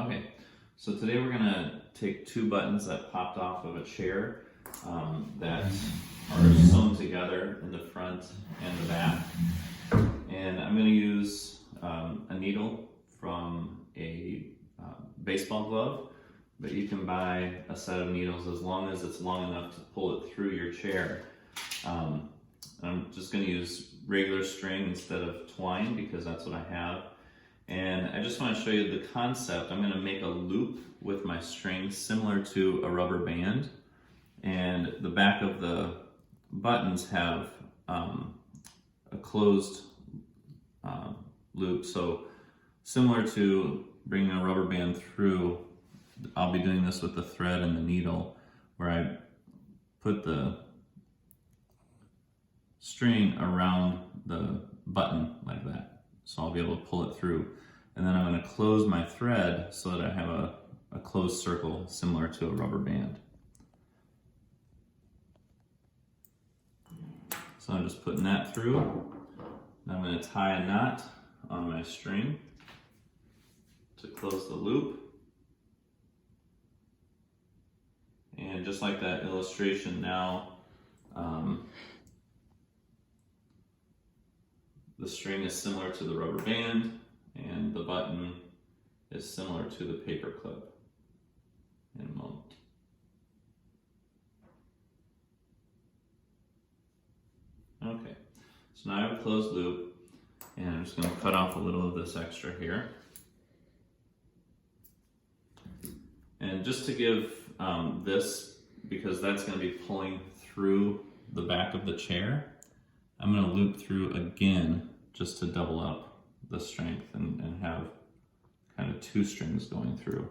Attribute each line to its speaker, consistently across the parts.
Speaker 1: Okay, so today we're gonna take two buttons that popped off of a chair that are sewn together in the front and the back. And I'm gonna use a needle from a baseball glove, but you can buy a set of needles as long as it's long enough to pull it through your chair. I'm just gonna use regular string instead of twine because that's what I have. And I just want to show you the concept. I'm going to make a loop with my string similar to a rubber band, and the back of the buttons have a closed loop. So similar to bringing a rubber band through, I'll be doing this with the thread and the needle, where I put the string around the button like that. So I'll be able to pull it through. And then I'm going to close my thread so that I have a closed circle similar to a rubber band. So I'm just putting that through. Now I'm going to tie a knot on my string to close the loop. And just like that illustration now, the string is similar to the rubber band, and the button is similar to the paper clip in a moment. Okay, so now I have a closed loop, and I'm just going to cut off a little of this extra here. And just to give this, because that's going to be pulling through the back of the chair, I'm going to loop through again just to double up the strength and have kind of two strings going through.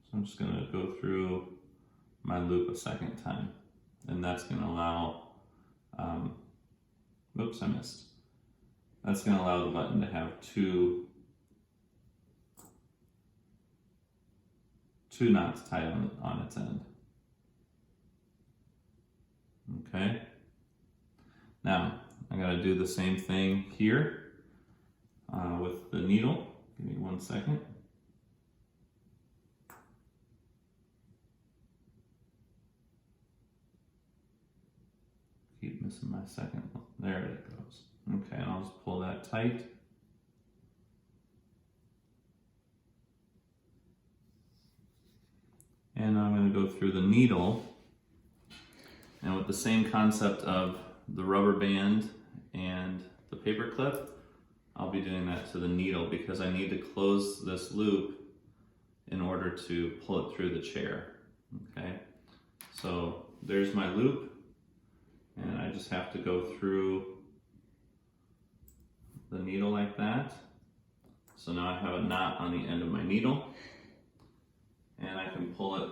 Speaker 1: So I'm just going to go through my loop a second time, and that's going to allow, oops, I missed. That's going to allow the button to have two knots tied on its end. Okay, now I gotta do the same thing here with the needle. Give me 1 second. Keep missing my second one. There it goes. Okay, and I'll just pull that tight. And I'm going to go through the needle, and with the same concept of the rubber band and the paper clip, I'll be doing that to the needle because I need to close this loop in order to pull it through the chair. Okay, so there's my loop, and I just have to go through the needle like that. So now I have a knot on the end of my needle, and I can pull it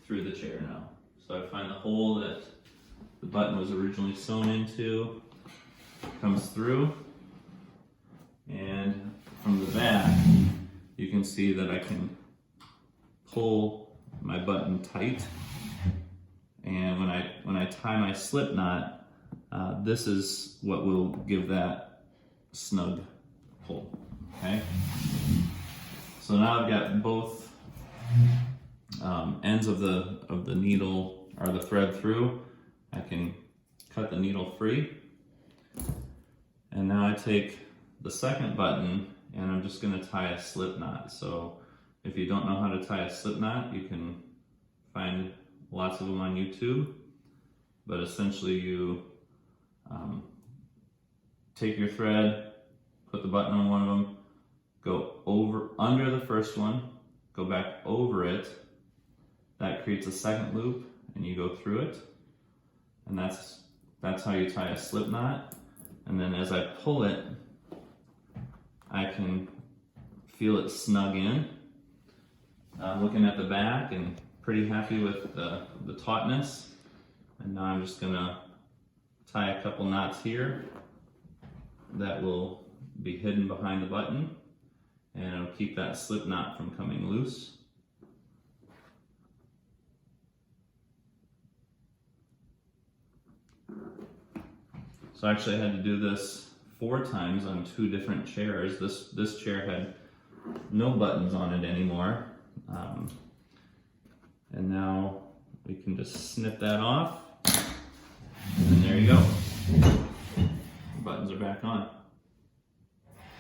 Speaker 1: through the chair now. So I find the hole that the button was originally sewn into, comes through, and from the back you can see that I can pull my button tight, and when I tie my slip knot, this is what will give that snug pull. Okay, so now I've got both ends of the needle or the thread through. I can cut the needle free, and now I take the second button and I'm just going to tie a slip knot. So if you don't know how to tie a slip knot, you can find lots of them on YouTube, but essentially you take your thread, put the button on one of them, go over under the first one, go back over it. That creates a second loop, and you go through it, and that's how you tie a slip knot. And then as I pull it, I can feel it snug in. I'm looking at the back and pretty happy with the tautness. And now I'm just gonna tie a couple knots here that will be hidden behind the button, and it'll keep that slip knot from coming loose. So actually I had to do this 4 times on 2 different chairs. This chair had no buttons on it anymore. And now we can just snip that off, and there you go. The buttons are back on.